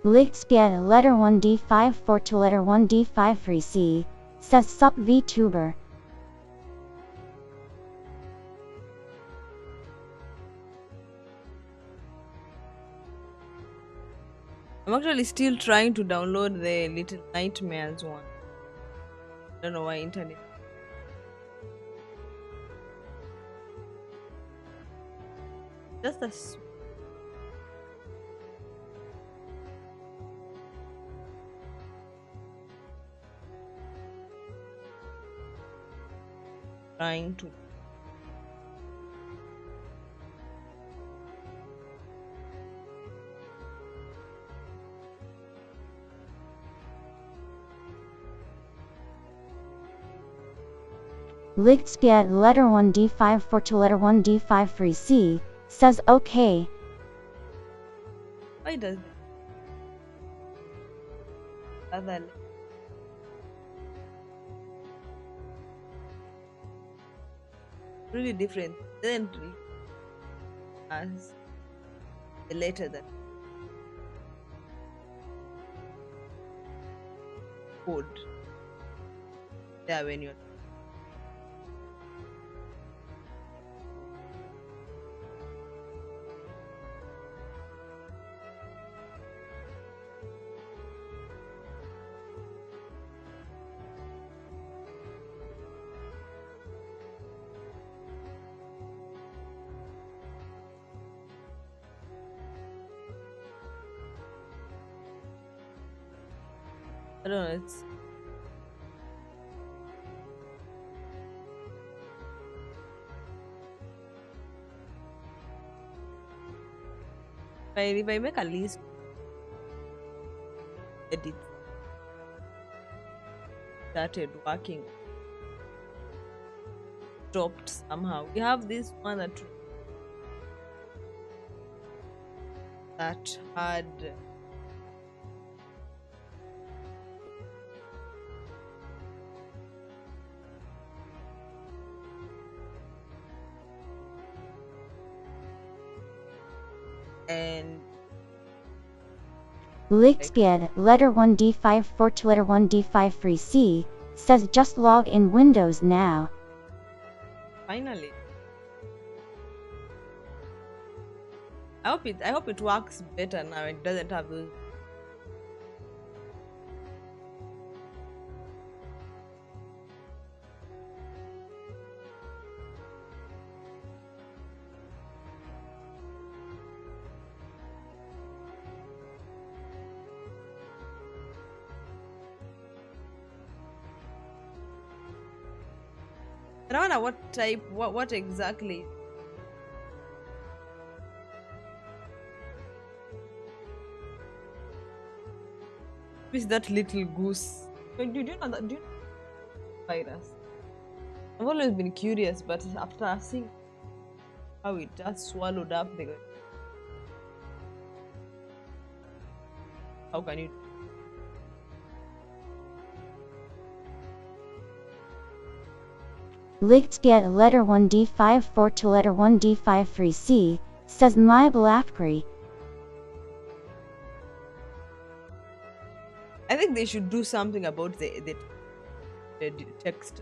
Lixpia letter 1d5 4 to letter 1d5 free C. Says sup VTuber. I'm actually still trying to download the Little Nightmares one. I don't know why internet just trying to. Lixpia letter 1d5 4 to letter 1d5 free C. Says okay. Why does the other really different? Doesn't read as the letter that code there when you're. I don't know. It's if I make a list, edit started working, stopped somehow. We have this one that had and like Lixpia letter 1d5 4 to letter 1d5 free C. Says just log in Windows now. finally. I hope it works better now. It doesn't have those. I don't know what type, what exactly is that little goose. Do you know that? Do you know virus? I've always been curious, but after seeing how it just swallowed up the, how can you? Lixpia letter 1d5 4 to letter 1d5 free C. Says my Blapkri. I think they should do something about the text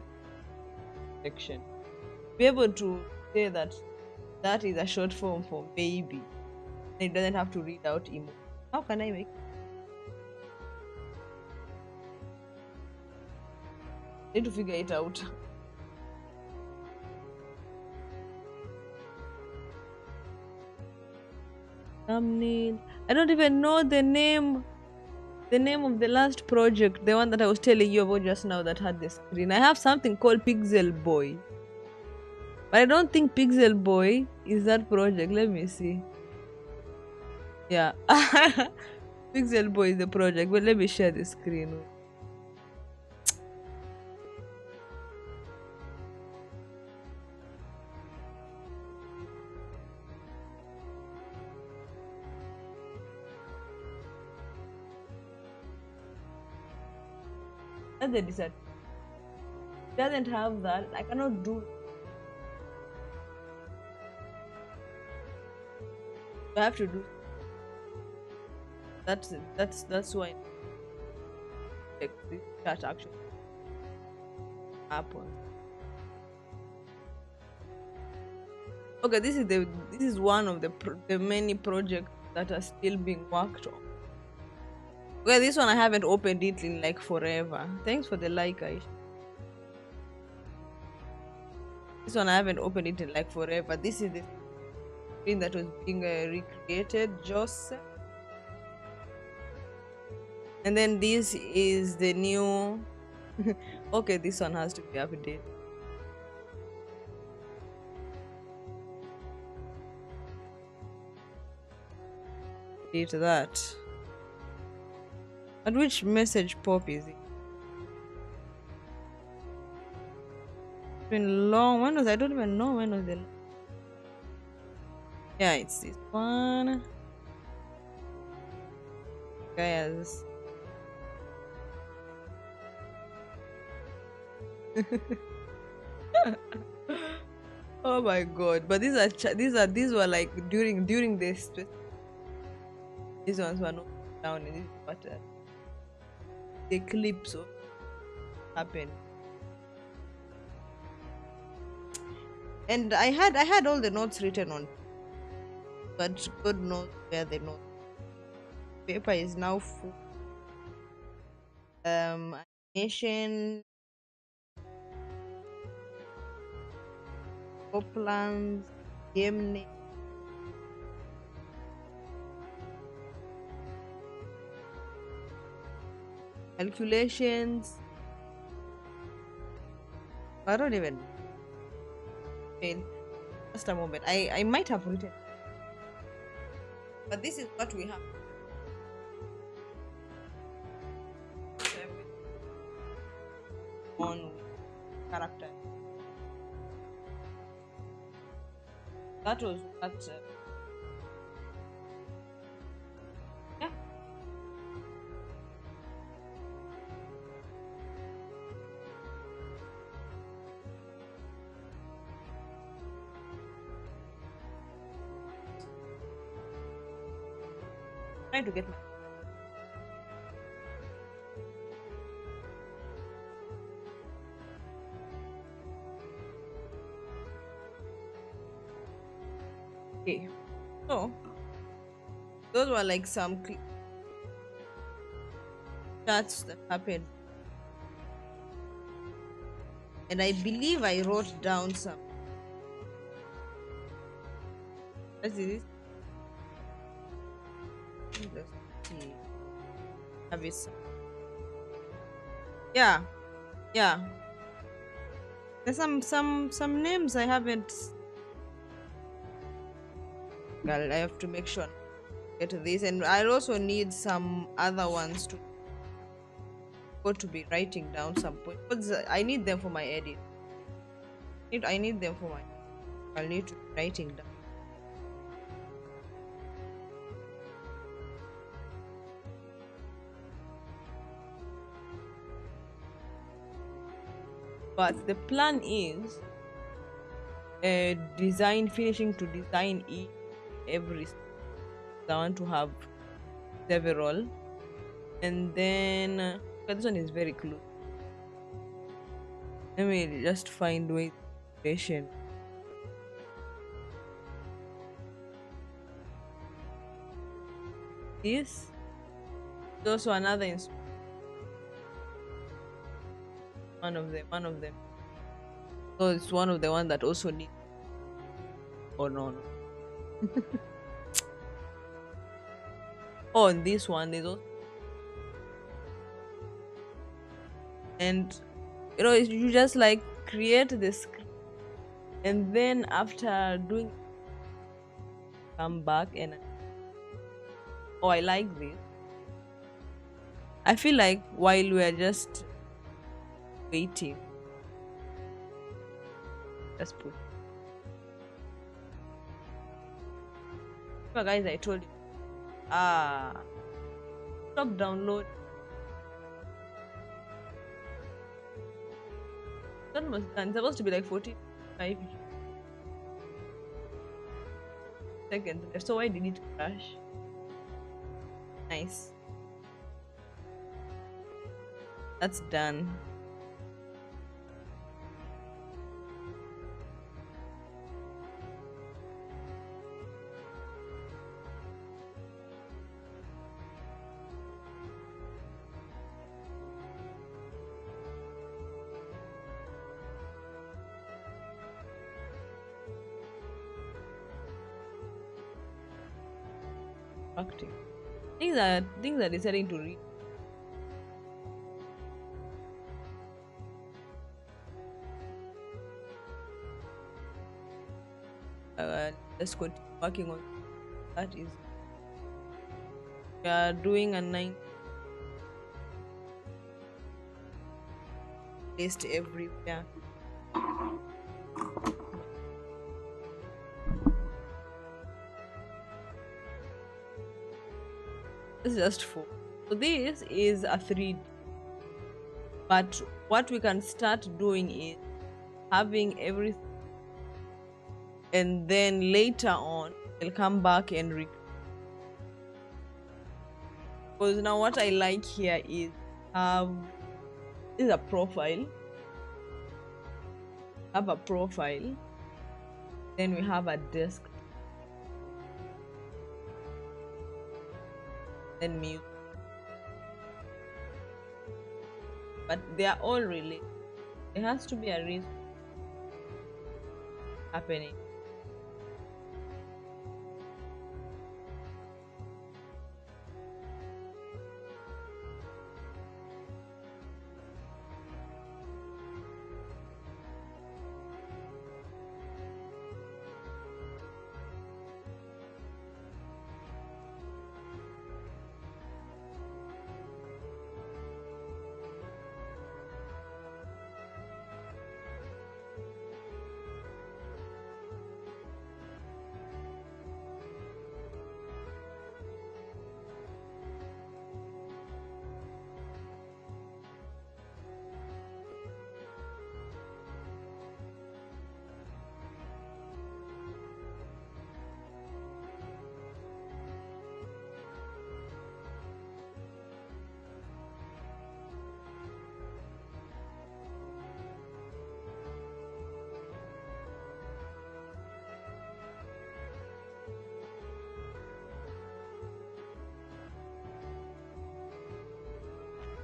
section. Be able to say that that is a short form for baby. It doesn't have to read out emo. How can I make? Need to figure it out. Thumbnail. I don't even know the name. The name of the last project, the one that I was telling you about just now that had the screen. I have something called Pixel Boy. But I don't think Pixel Boy is that project. Let me see. Yeah. Pixel Boy is the project. But let me share the screen. That's the disadvantage. It doesn't have that. I cannot do. I have to do That's why like, this chat actually happens. Okay, this is one of the many projects that are still being worked on. Okay, this one I haven't opened it in like forever. Thanks for the like, Aisha. This one I haven't opened it in like forever. This is the screen that was being recreated, Joseph. And then this is the new. Okay, this one has to be updated. Delete that. But which message pop is it? It's been long. When was I don't even know when was the. Yeah, it's this one. Guys. Oh my god! But these were like during this. These ones were not down in this, but the clips of happened. And I had all the notes written on, but God knows where the notes. Paper is now full. Animation, plans, game name. Calculations. I don't even. Wait, just a moment. I might have written, but this is what we have. On character. That was what. Yeah. Trying to get my. Okay. So those were like some chats that happened, and I believe I wrote down some. Let's see this. Let's see. Have it. Yeah, yeah. There's some names I haven't. I have to make sure I get to this, and I'll also need some other ones to go to be writing down some points. Because I need them for my edit. I need them for my. I'll need to be writing down. But the plan is finishing to design every. I want to have several, and then this one is very close. Let me just find ways patient. This is also another one of them. So it's one of the one that also need. Oh no. Oh, and this one is also. And you just like create the script, and then after doing, come back and I like this. I feel like while we're just waiting, just put. But guys, I told you, stop download. It's almost done. It's supposed to be like 45 seconds left. So why did it crash? Nice. Nice. That's done. Acting. Things are deciding to read. Let's continue working on that. Is we are doing a 9 list everywhere. This is just 4. So this is a 3D. But what we can start doing is having everything, and then later on we'll come back and because now what I like here is have this is a profile. Have a profile, then we have a desk, then mute. But they are all related. There has to be a reason happening.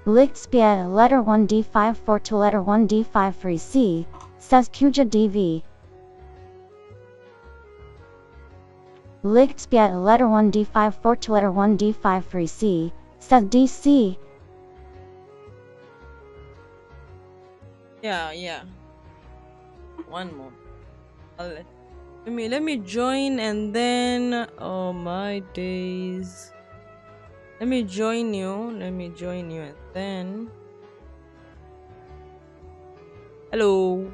Lichtspia letter 1 D5 4 to letter 1 D5 free C, says Kuja DV. Lichtspia letter 1 D5 4 to letter 1 D5 free C, says DC. Yeah. One more. Let me join, and then oh my days. Let me join you, and then hello.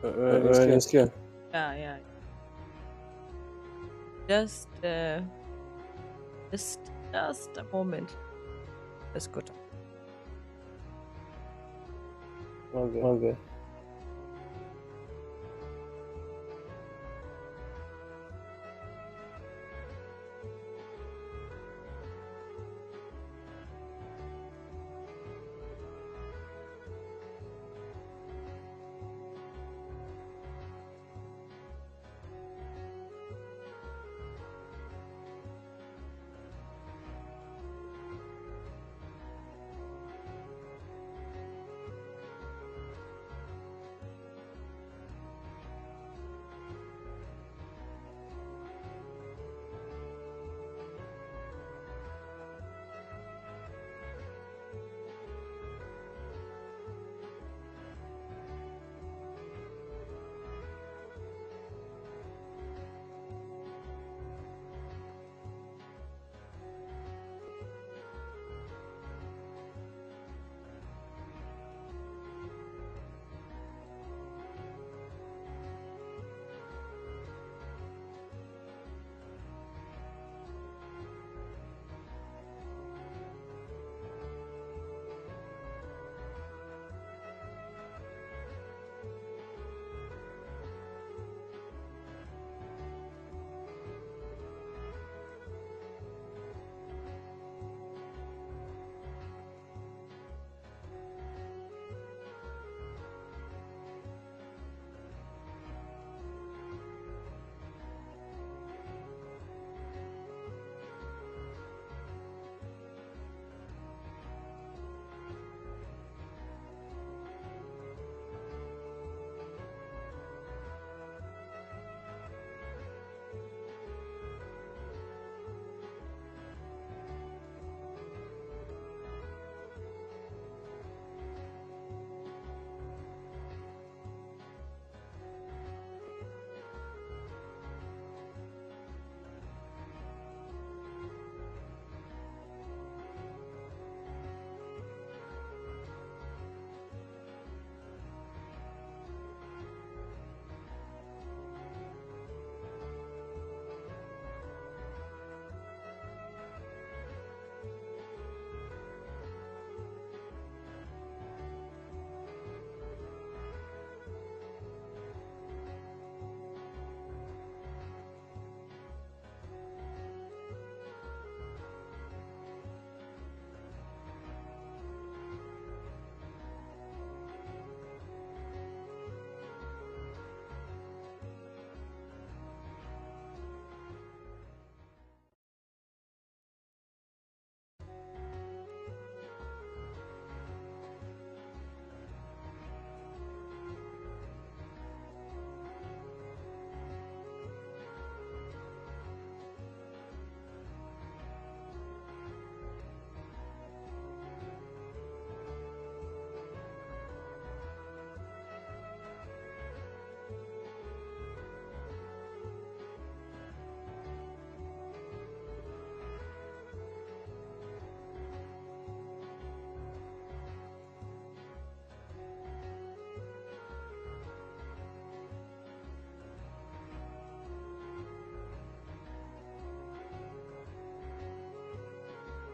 Nasikia. Yeah. Just just a moment. Let's go. Okay.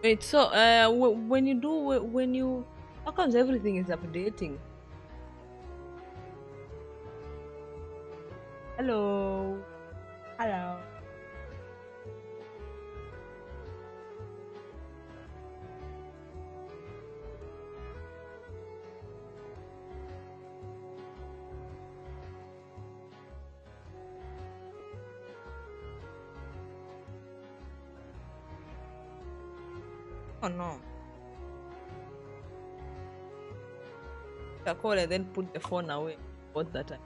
Wait, so when you do when you how comes everything is updating? Hello, hello. Oh no, I call and then put the phone away. What that time?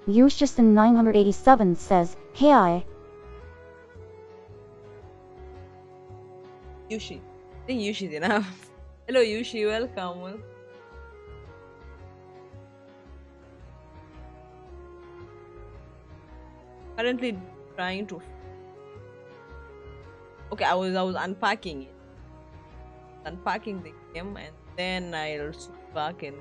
Yushison 987 says, Hey Yushi, I think Yushi is enough. Hello Yushi, welcome. Currently trying to. Okay, I was unpacking it, unpacking the game, and then I'll switch back and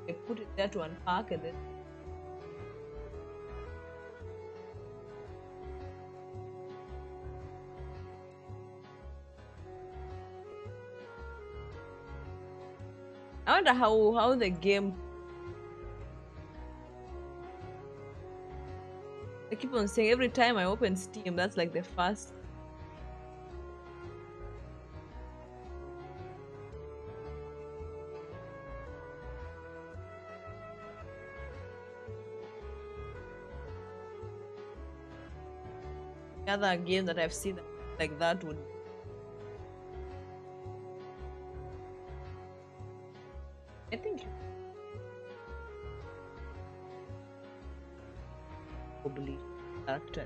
I put it there to unpack, and then I wonder how the game. I keep on saying every time I open Steam, that's like the first. The other game that I've seen like that would. I think probably character.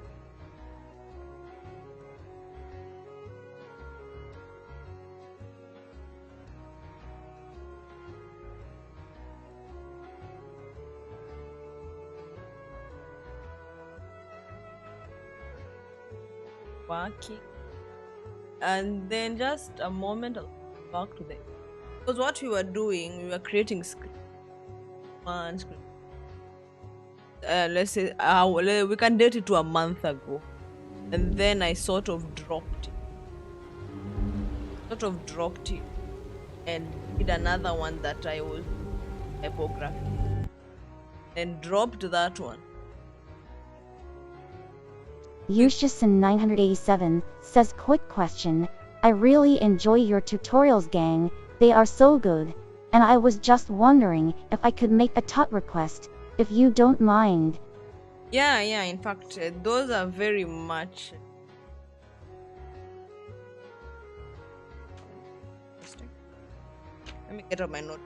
Working, and then just a moment I'll back to the because what we were doing, we were creating script one script. Let's say we can date it to a month ago, and then I sort of dropped it and did another one that I was typography and dropped that one. Yushison 987 says, Quick question. I really enjoy your tutorials, gang. They are so good. And I was just wondering if I could make a tut request, if you don't mind. Yeah, in fact, those are very much interesting. Let me get up my note.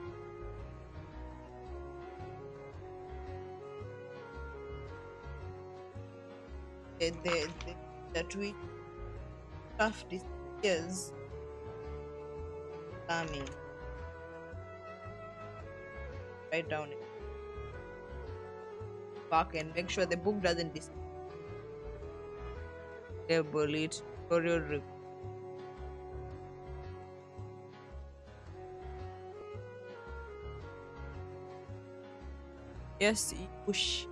The tweet stuff this is coming. Write down it. Back and make sure the book doesn't disappear. Label it. Tutorial yes, push.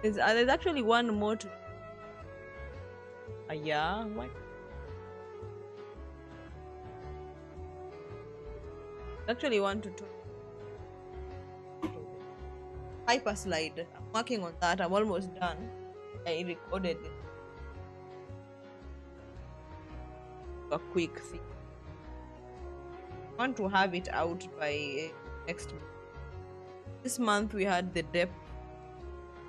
There's actually one more to. Yeah, what? Actually, one to two. Hyper slide. I'm working on that. I'm almost done. I recorded it. A quick thing. I want to have it out by next month. This month we had the depth.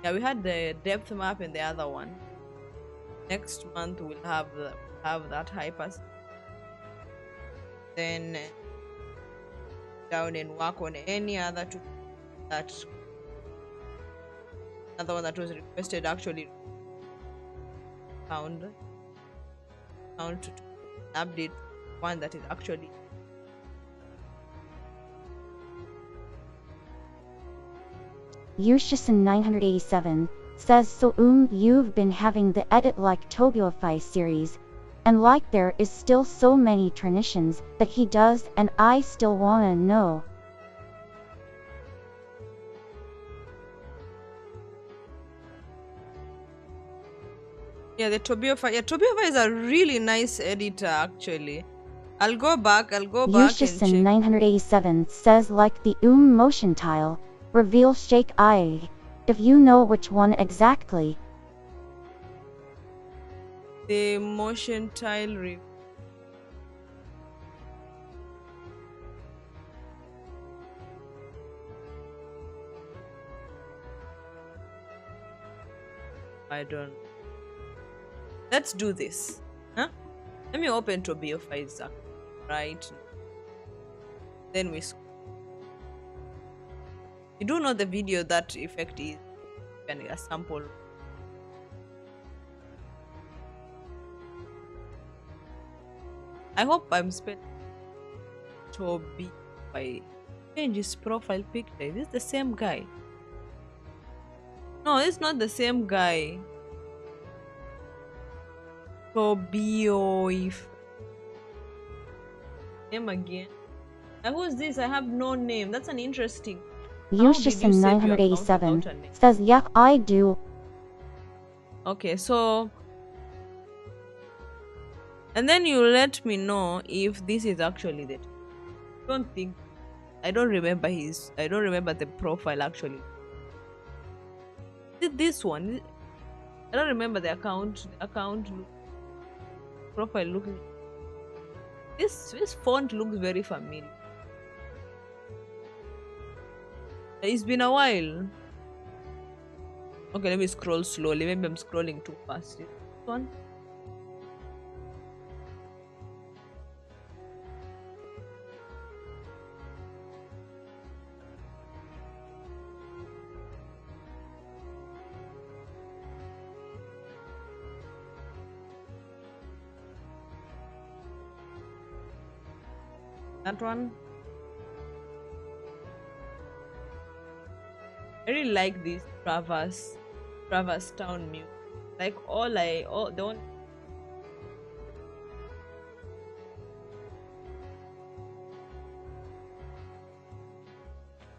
Yeah, we had the depth map in the other one. Next month we'll have that hyper. Then down and work on any other two that another one that was requested actually found to update one that is actually. Yushison987 says so you've been having the edit like Tobiofy series, and like there is still so many transitions that he does and I still wanna know. Yeah, the Tobiofy. Yeah, Tobiofy is a really nice editor actually. I'll go back and check. Yushison987 says like the motion tile, reveal shake eye, if you know which one exactly. The motion tile review. I don't. Let's do this. Huh? Let me open Tobiofy right. Then we. You do know the video that effect is a sample. I hope I'm spelling Tobiofy. Change his profile picture. Is this the same guy? No, it's not the same guy. Tobiofy. Name again. Who's this? I have no name. That's an interesting. Yushison987 says yeah, I do. Okay, so. And then you let me know if this is actually the. I don't remember the profile actually. Is it this one? I don't remember the account profile looking. This font looks very familiar. It's been a while. Okay, let me scroll slowly. Maybe I'm scrolling too fast. This one. That one. I really like this Traverse Town music. Like the one.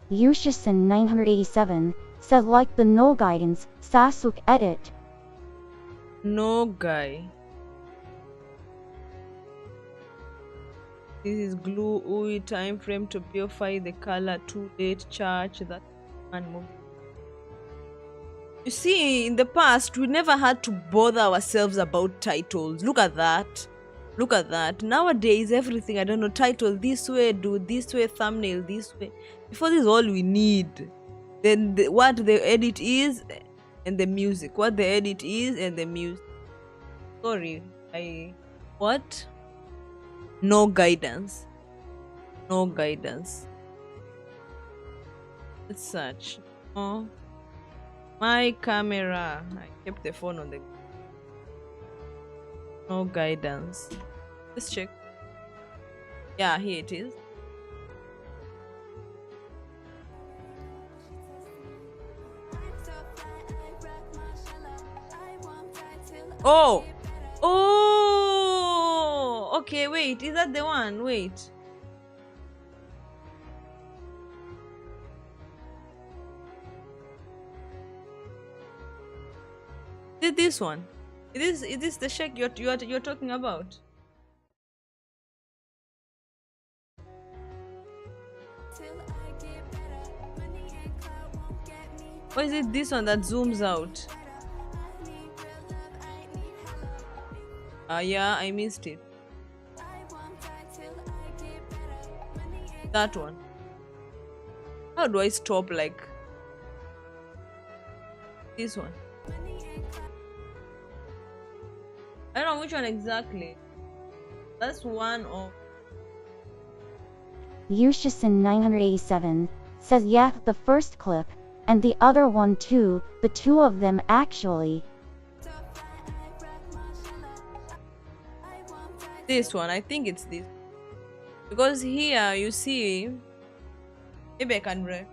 Yushison987 says like the no guidance Sasuke edit. No guy. This is glue, UI, time frame to purify the color, too late, charge, that one movie. You see, in the past, we never had to bother ourselves about titles. Look at that. Look at that. Nowadays, everything, I don't know, title this way, do this way, thumbnail this way. Before, this is all we need. Then what the edit is and the music. What the edit is and the music. Sorry, what? No guidance. No guidance. Let's search. Oh, my camera. I kept the phone on the. No guidance. Let's check. Yeah, here it is. Oh! Oh! Okay, wait. Is that the one? Wait. Is it this one? Is this the Sheikh you're talking about? Or is it this one that zooms out? Yeah, I missed it. That one. How do I stop like this one? I don't know which one exactly. That's one of. Yushison987 says yeah, the first clip, and the other one too, the two of them actually. This one, I think it's this. Because here you see, maybe I can read.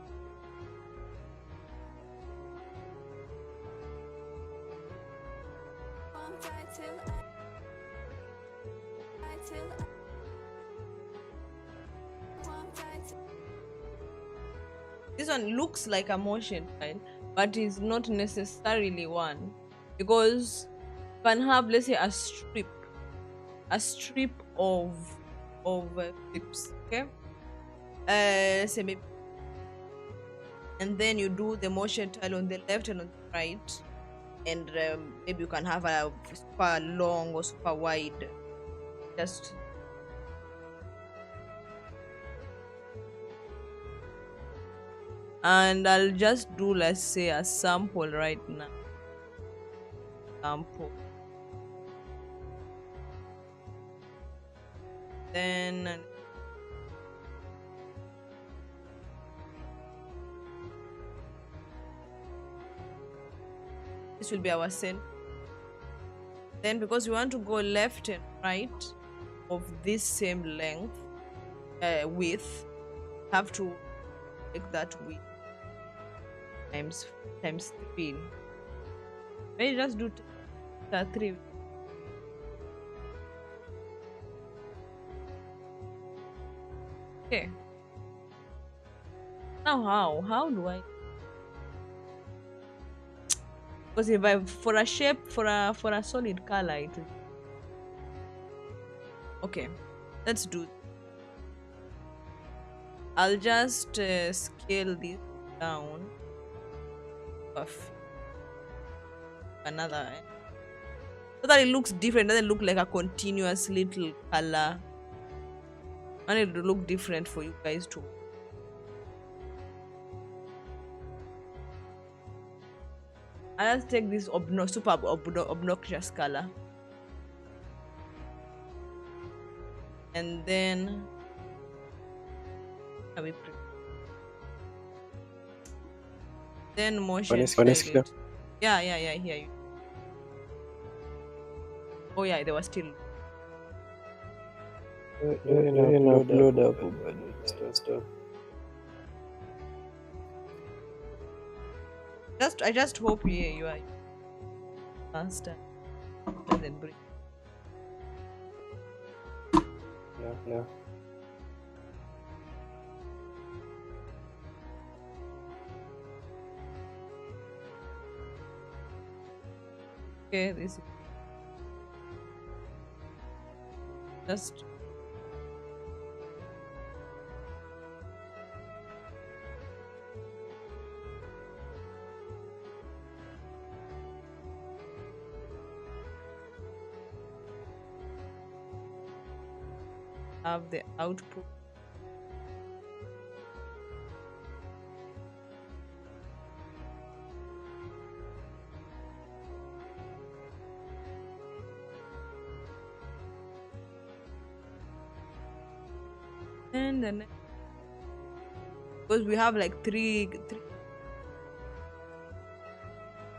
This one looks like a motion tile, but is not necessarily one, because you can have, let's say, a strip of clips, okay? Say maybe, and then you do the motion tile on the left and on the right, and maybe you can have a super long or super wide, just and I'll just do, let's say, a sample right now. Sample. Then this will be our center. Then because we want to go left and right of this same length, width, have to take that width times 3. Maybe just do 3. Okay. Now how do I? Because if I for a shape for a solid color it will... Okay, let's do. I'll just scale this down of another, so that it looks different. Doesn't look like a continuous little color. I need to look different for you guys too. I just take this super obnoxious color, and then then motion Vanessa. it. Yeah, I hear you. Oh yeah, there was still. Upload up stuff. I just hope you are faster than breathe. Yeah. Okay, this is just have the output. And then because we have like three,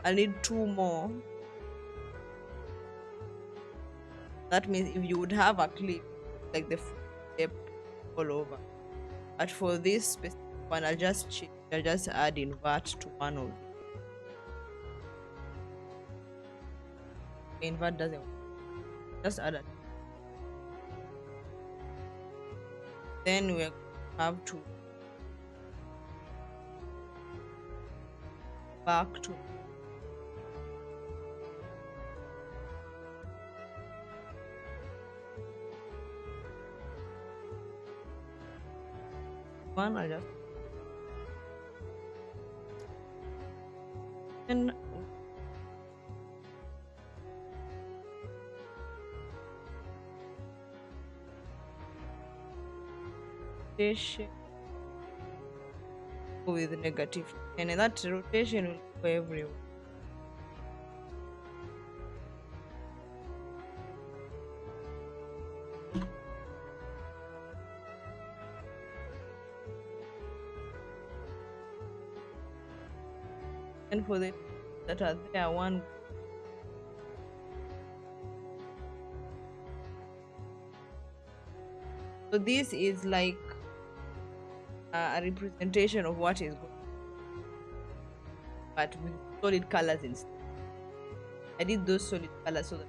I need 2 more. That means if you would have a clip like the step all over, but for this specific one I'll just change. I'll just add invert to one of them. Invert doesn't work. Just add it. Then we have to back to one. I'll just then rotation with negative, and that rotation will go everywhere. And for the that are there, one So this is like a representation of what is good, but with solid colors instead. I did those solid colors so that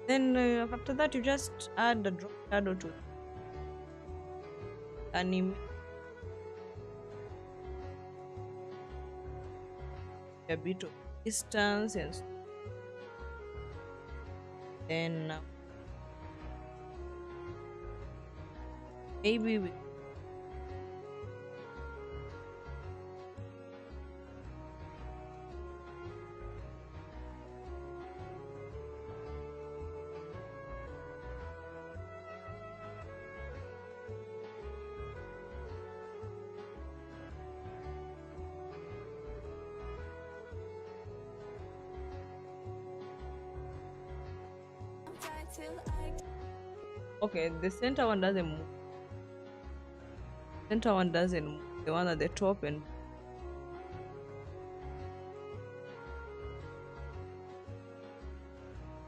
then after that you just add a drop shadow to anime a bit of distance and then maybe we okay, the center one doesn't move. Center one doesn't move. The one at the top and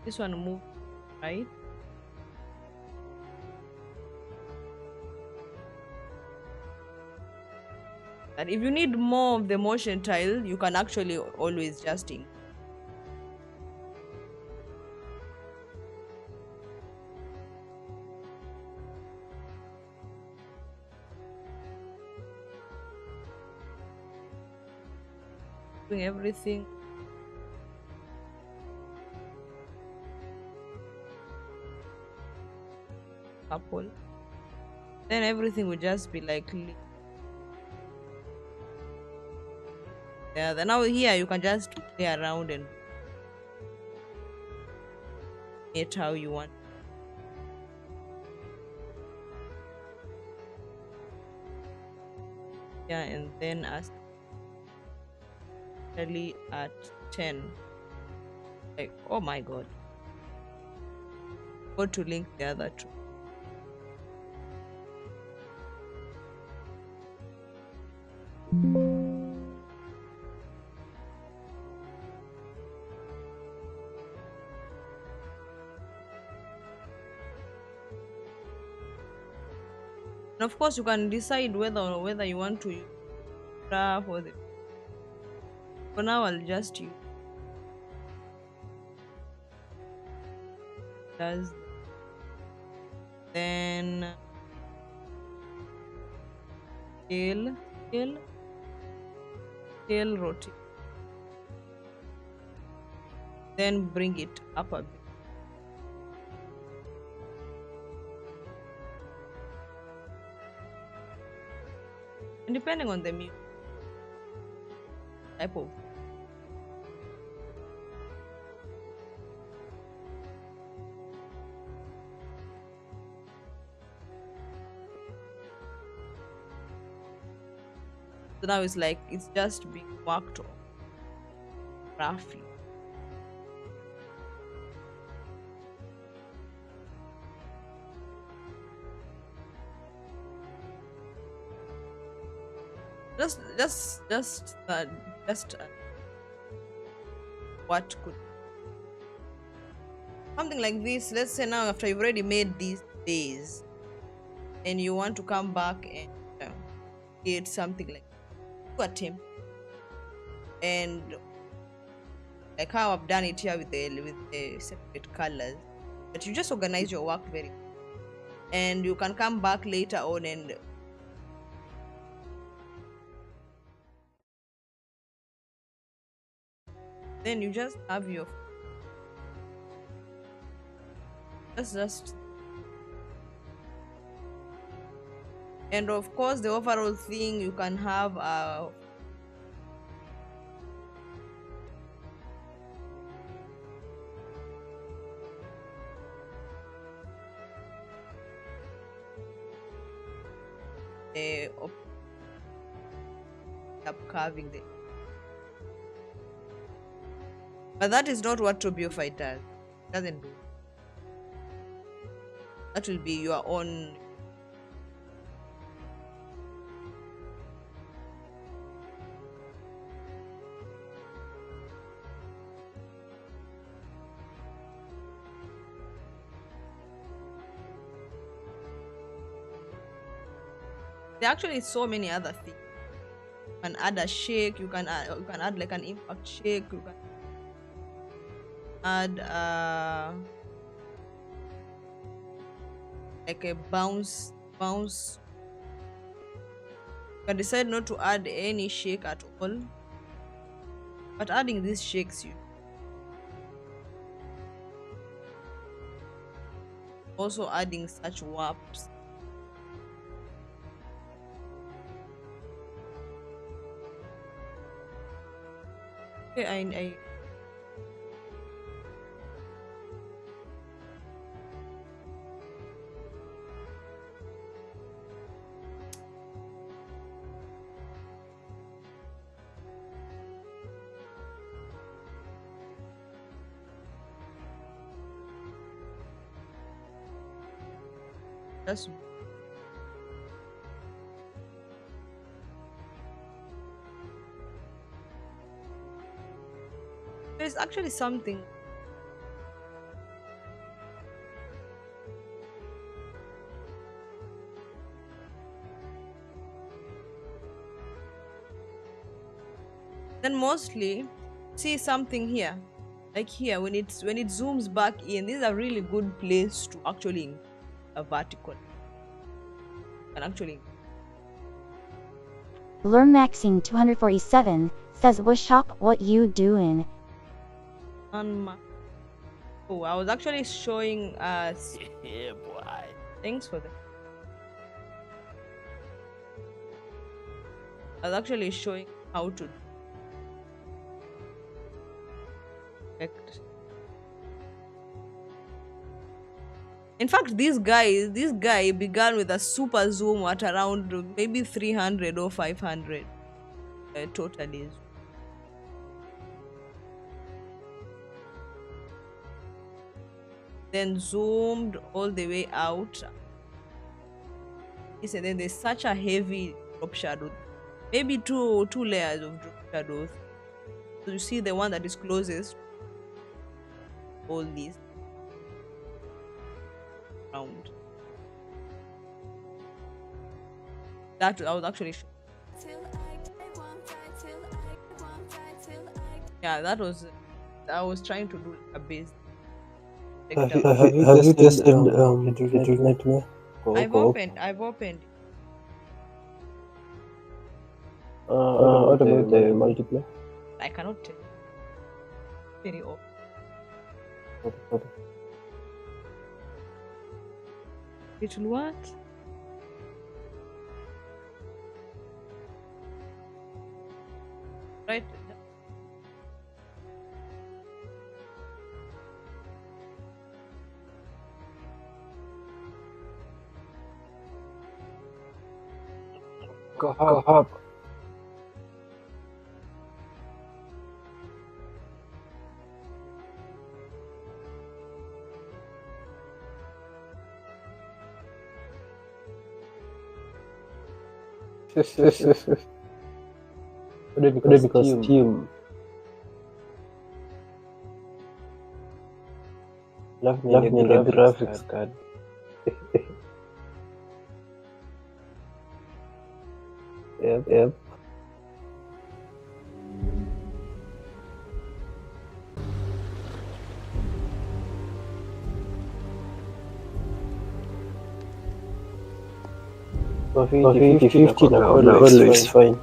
this one move, right? And if you need more of the motion tile, you can actually always just doing everything. Purple. Then everything will just be like yeah. Then now here you can just play around and it how you want. Yeah, and then as really at 10. Like, oh my god. Go to link the other two. And of course you can decide whether you want to use graph or the for now I'll just use does then scale rotate, then bring it up a bit. And depending on the music type of so now it's like it's just being worked on roughly. Just what could something like this. Let's say now after you've already made these days and you want to come back and create something like do a temp and like how I've done it here with the separate colors, but you just organize your work very and you can come back later on and then you just have your just and of course the overall thing you can have a up carving the but that is not what Tobiofy does. It doesn't do that will be your own There are actually so many other things. You can add a shake. You can add like an impact shake. You can add like a bounce. You can decide not to add any shake at all, but adding these shakes, you also adding such warps. Okay, I just there's actually something. Then mostly see something here, like here when it zooms back in. This is a really good place to actually a vertical. And actually Learn Maxine 247 says, "What's up? What you doing?" on my oh, I was actually showing us. Yeah, boy. Thanks for that. I was actually showing how to effect. In fact, this guy began with a super zoom at around maybe 300 or 500 totally. Then zoomed all the way out. And then there's such a heavy drop shadow, maybe two layers of drop shadows. So you see the one that is closest, all these round. That I was actually yeah, that was I was trying to do a base. Have you tested Little Nightmare? I've opened. What about the multiplayer? I cannot tell. Very off. Okay. Little what? Right. Go up. Because Steam. Love me the graphics card. Yep. For 50 always fine.